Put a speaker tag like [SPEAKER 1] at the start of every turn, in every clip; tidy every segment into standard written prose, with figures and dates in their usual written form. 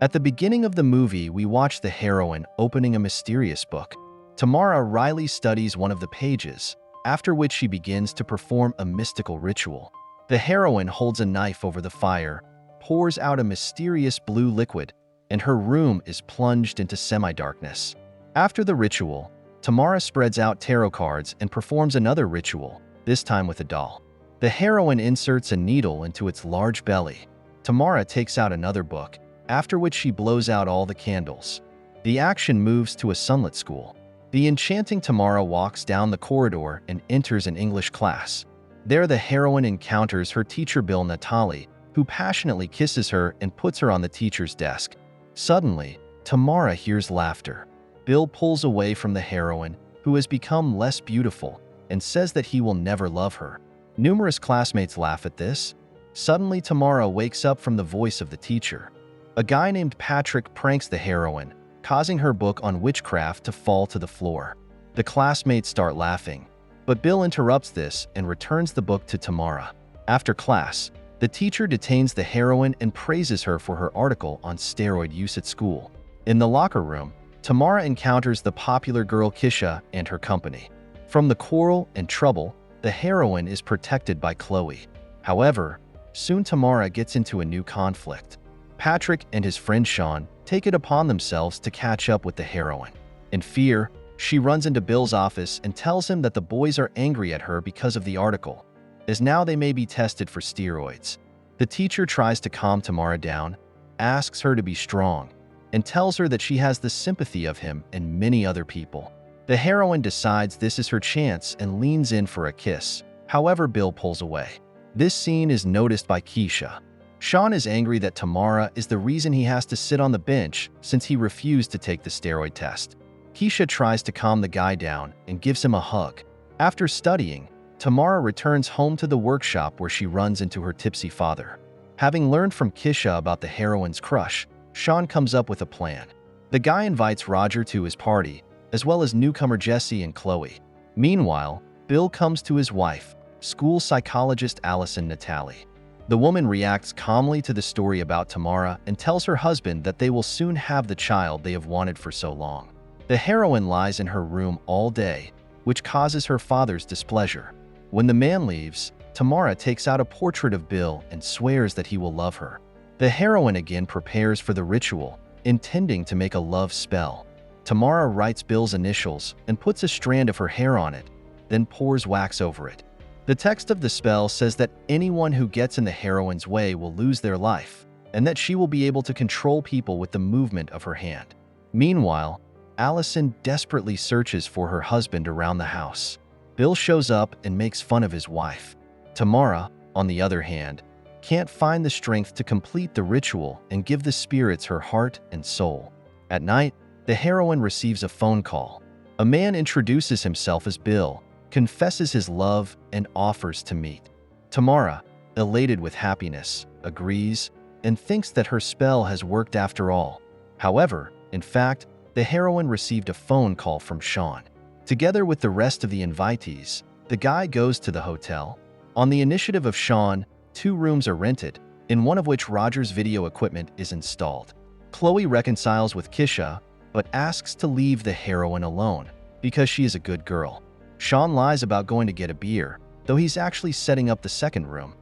[SPEAKER 1] At the beginning of the movie, we watch the heroine opening a mysterious book. Tamara Riley studies one of the pages, after which she begins to perform a mystical ritual. The heroine holds a knife over the fire, pours out a mysterious blue liquid, and her room is plunged into semi-darkness. After the ritual, Tamara spreads out tarot cards and performs another ritual, this time with a doll. The heroine inserts a needle into its large belly. Tamara takes out another book, after which she blows out all the candles. The action moves to a sunlit school. The enchanting Tamara walks down the corridor and enters an English class. There, the heroine encounters her teacher Bill Natali, who passionately kisses her and puts her on the teacher's desk. Suddenly, Tamara hears laughter. Bill pulls away from the heroine, who has become less beautiful, and says that he will never love her. Numerous classmates laugh at this. Suddenly, Tamara wakes up from the voice of the teacher. A guy named Patrick pranks the heroine, causing her book on witchcraft to fall to the floor. The classmates start laughing, but Bill interrupts this and returns the book to Tamara. After class, the teacher detains the heroine and praises her for her article on steroid use at school. In the locker room, Tamara encounters the popular girl Kisha and her company. From the quarrel and trouble, the heroine is protected by Chloe. However, soon Tamara gets into a new conflict. Patrick and his friend Sean take it upon themselves to catch up with the heroine. In fear, she runs into Bill's office and tells him that the boys are angry at her because of the article, as now they may be tested for steroids. The teacher tries to calm Tamara down, asks her to be strong, and tells her that she has the sympathy of him and many other people. The heroine decides this is her chance and leans in for a kiss. However, Bill pulls away. This scene is noticed by Keisha. Sean is angry that Tamara is the reason he has to sit on the bench since he refused to take the steroid test. Keisha tries to calm the guy down and gives him a hug. After studying, Tamara returns home to the workshop where she runs into her tipsy father. Having learned from Keisha about the heroine's crush, Sean comes up with a plan. The guy invites Roger to his party, as well as newcomer Jesse and Chloe. Meanwhile, Bill comes to his wife, school psychologist Allison Natali. The woman reacts calmly to the story about Tamara and tells her husband that they will soon have the child they have wanted for so long. The heroine lies in her room all day, which causes her father's displeasure. When the man leaves, Tamara takes out a portrait of Bill and swears that he will love her. The heroine again prepares for the ritual, intending to make a love spell. Tamara writes Bill's initials and puts a strand of her hair on it, then pours wax over it. The text of the spell says that anyone who gets in the heroine's way will lose their life, and that she will be able to control people with the movement of her hand. Meanwhile, Allison desperately searches for her husband around the house. Bill shows up and makes fun of his wife. Tamara, on the other hand, can't find the strength to complete the ritual and give the spirits her heart and soul. At night, the heroine receives a phone call. A man introduces himself as Bill, confesses his love, and offers to meet. Tamara, elated with happiness, agrees and thinks that her spell has worked after all. However, in fact, the heroine received a phone call from Sean. Together with the rest of the invitees, the guy goes to the hotel. On the initiative of Sean, 2 rooms are rented, in one of which Roger's video equipment is installed. Chloe reconciles with Kisha, but asks to leave the heroine alone because she is a good girl. Sean lies about going to get a beer, though he's actually setting up the second room.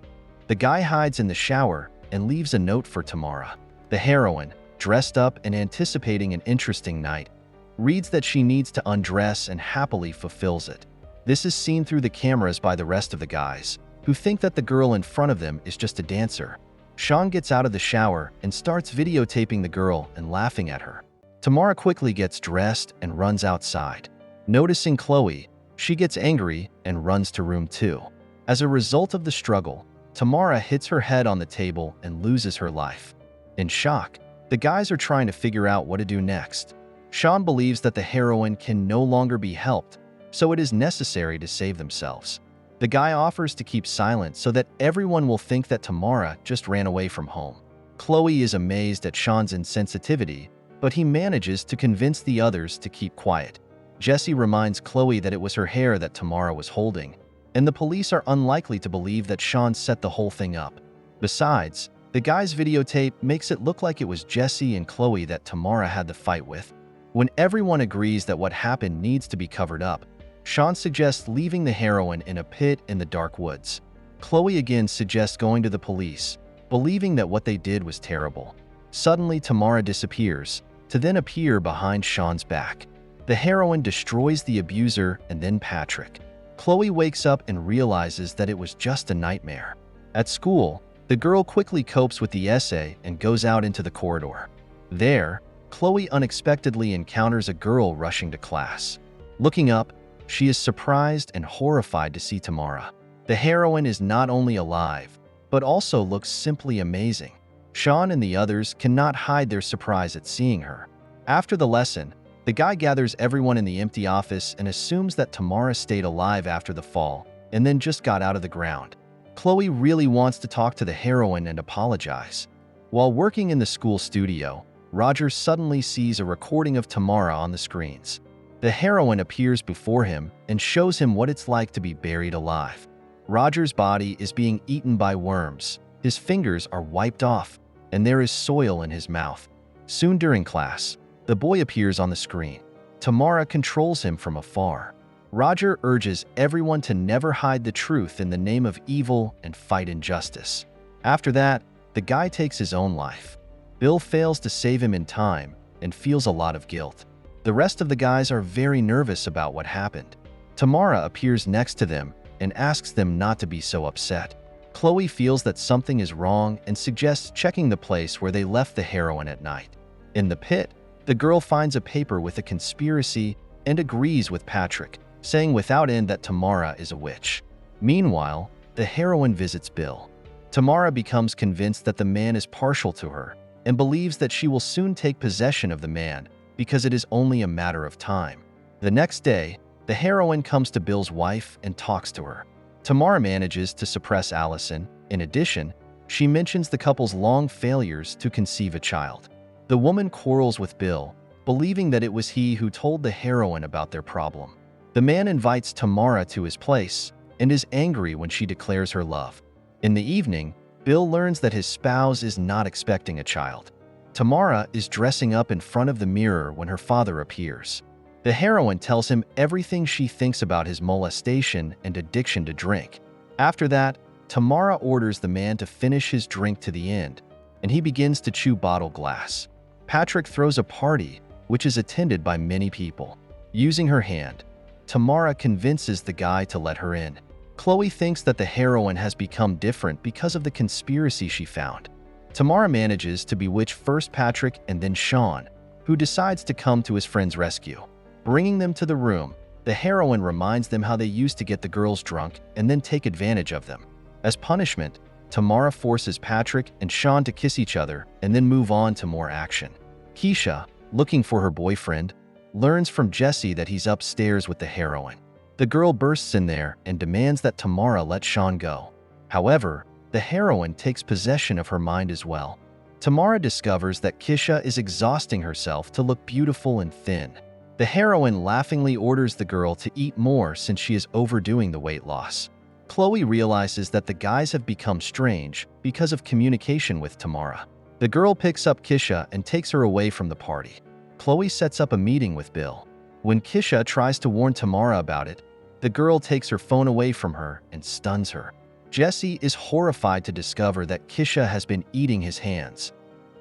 [SPEAKER 1] The guy hides in the shower and leaves a note for Tamara. The heroine, dressed up and anticipating an interesting night, reads that she needs to undress and happily fulfills it. This is seen through the cameras by the rest of the guys, who think that the girl in front of them is just a dancer. Sean gets out of the shower and starts videotaping the girl and laughing at her. Tamara quickly gets dressed and runs outside. Noticing Chloe, she gets angry and runs to room 2. As a result of the struggle, Tamara hits her head on the table and loses her life. In shock, the guys are trying to figure out what to do next. Sean believes that the heroine can no longer be helped, so it is necessary to save themselves. The guy offers to keep silent so that everyone will think that Tamara just ran away from home. Chloe is amazed at Sean's insensitivity, but he manages to convince the others to keep quiet. Jesse reminds Chloe that it was her hair that Tamara was holding, and the police are unlikely to believe that Sean set the whole thing up. Besides, The guy's videotape makes it look like it was Jesse and Chloe that Tamara had the fight with. When everyone agrees that what happened needs to be covered up, Sean suggests leaving the heroine in a pit in the dark woods. Chloe again suggests going to the police, believing that what they did was terrible. Suddenly, Tamara disappears, to then appear behind Sean's back. The heroine destroys the abuser and then Patrick. Chloe wakes up and realizes that it was just a nightmare. At school, the girl quickly copes with the essay and goes out into the corridor. There, Chloe unexpectedly encounters a girl rushing to class. Looking up, she is surprised and horrified to see Tamara. The heroine is not only alive, but also looks simply amazing. Sean and the others cannot hide their surprise at seeing her. After the lesson, the guy gathers everyone in the empty office and assumes that Tamara stayed alive after the fall and then just got out of the ground. Chloe really wants to talk to the heroine and apologize. While working in the school studio, Roger suddenly sees a recording of Tamara on the screens. The heroine appears before him and shows him what it's like to be buried alive. Roger's body is being eaten by worms, his fingers are wiped off, and there is soil in his mouth. Soon during class, the boy appears on the screen. Tamara controls him from afar. Roger urges everyone to never hide the truth in the name of evil and fight injustice. After that, the guy takes his own life. Bill fails to save him in time and feels a lot of guilt. The rest of the guys are very nervous about what happened. Tamara appears next to them and asks them not to be so upset. Chloe feels that something is wrong and suggests checking the place where they left the heroine at night. In the pit, the girl finds a paper with a conspiracy and agrees with Patrick, saying without end that Tamara is a witch. Meanwhile, the heroine visits Bill. Tamara becomes convinced that the man is partial to her and believes that she will soon take possession of the man because it is only a matter of time. The next day, the heroine comes to Bill's wife and talks to her. Tamara manages to suppress Allison. In addition, she mentions the couple's long failures to conceive a child. The woman quarrels with Bill, believing that it was he who told the heroine about their problem. The man invites Tamara to his place and is angry when she declares her love. In the evening, Bill learns that his spouse is not expecting a child. Tamara is dressing up in front of the mirror when her father appears. The heroine tells him everything she thinks about his molestation and addiction to drink. After that, Tamara orders the man to finish his drink to the end, and he begins to chew bottle glass. Patrick throws a party, which is attended by many people. Using her hand, Tamara convinces the guy to let her in. Chloe thinks that the heroine has become different because of the conspiracy she found. Tamara manages to bewitch first Patrick and then Sean, who decides to come to his friend's rescue. Bringing them to the room, the heroine reminds them how they used to get the girls drunk and then take advantage of them. As punishment, Tamara forces Patrick and Sean to kiss each other and then move on to more action. Keisha, looking for her boyfriend, learns from Jesse that he's upstairs with the heroine. The girl bursts in there and demands that Tamara let Sean go. However, the heroine takes possession of her mind as well. Tamara discovers that Keisha is exhausting herself to look beautiful and thin. The heroine laughingly orders the girl to eat more since she is overdoing the weight loss. Chloe realizes that the guys have become strange because of communication with Tamara. The girl picks up Keisha and takes her away from the party. Chloe sets up a meeting with Bill. When Keisha tries to warn Tamara about it, the girl takes her phone away from her and stuns her. Jesse is horrified to discover that Keisha has been eating his hands.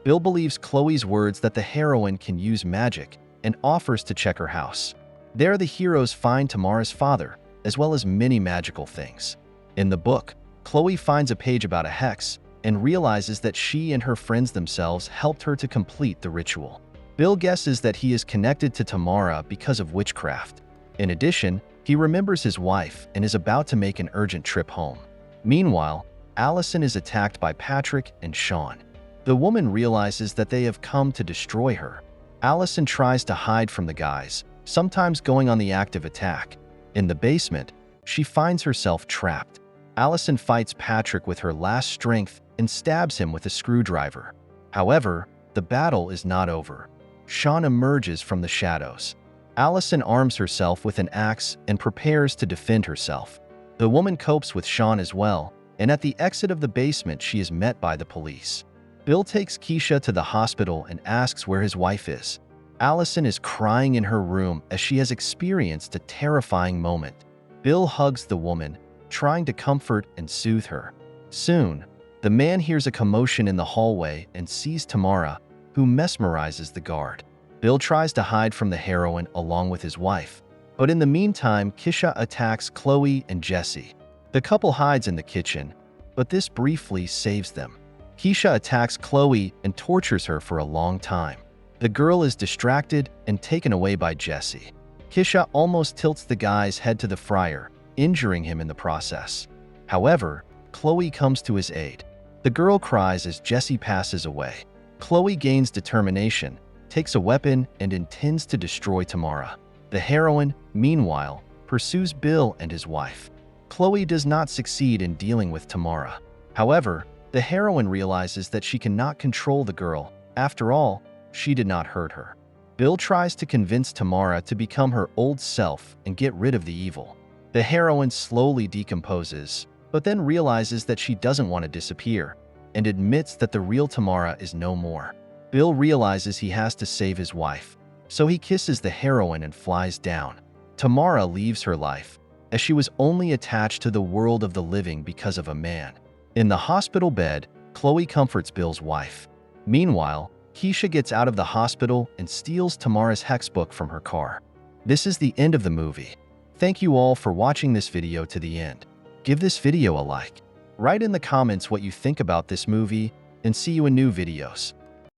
[SPEAKER 1] Bill believes Chloe's words that the heroine can use magic and offers to check her house. There, the heroes find Tamara's father, as well as many magical things. In the book, Chloe finds a page about a hex and realizes that she and her friends themselves helped her to complete the ritual. Bill guesses that he is connected to Tamara because of witchcraft. In addition, he remembers his wife and is about to make an urgent trip home. Meanwhile, Allison is attacked by Patrick and Sean. The woman realizes that they have come to destroy her. Allison tries to hide from the guys, sometimes going on the active attack. In the basement, she finds herself trapped. Allison fights Patrick with her last strength and stabs him with a screwdriver. However, the battle is not over. Sean emerges from the shadows. Allison arms herself with an axe and prepares to defend herself. The woman copes with Sean as well and at the exit of the basement, she is met by the police. Bill takes Keisha to the hospital and asks where his wife is. Allison is crying in her room as she has experienced a terrifying moment. Bill hugs the woman, trying to comfort and soothe her. Soon, the man hears a commotion in the hallway and sees Tamara, who mesmerizes the guard. Bill tries to hide from the heroine along with his wife, but in the meantime, Keisha attacks Chloe and Jesse. The couple hides in the kitchen, but this briefly saves them. Keisha attacks Chloe and tortures her for a long time. The girl is distracted and taken away by Jesse. Keisha almost tilts the guy's head to the fryer, injuring him in the process. However, Chloe comes to his aid. The girl cries as Jesse passes away. Chloe gains determination, takes a weapon, and intends to destroy Tamara. The heroine, meanwhile, pursues Bill and his wife. Chloe does not succeed in dealing with Tamara. However, the heroine realizes that she cannot control the girl. After all, she did not hurt her. Bill tries to convince Tamara to become her old self and get rid of the evil. The heroine slowly decomposes, but then realizes that she doesn't want to disappear, and admits that the real Tamara is no more. Bill realizes he has to save his wife, so he kisses the heroine and flies down. Tamara leaves her life, as she was only attached to the world of the living because of a man. In the hospital bed, Chloe comforts Bill's wife. Meanwhile, Keisha gets out of the hospital and steals Tamara's hex book from her car. This is the end of the movie. Thank you all for watching this video to the end. Give this video a like. Write in the comments what you think about this movie, and see you in new videos.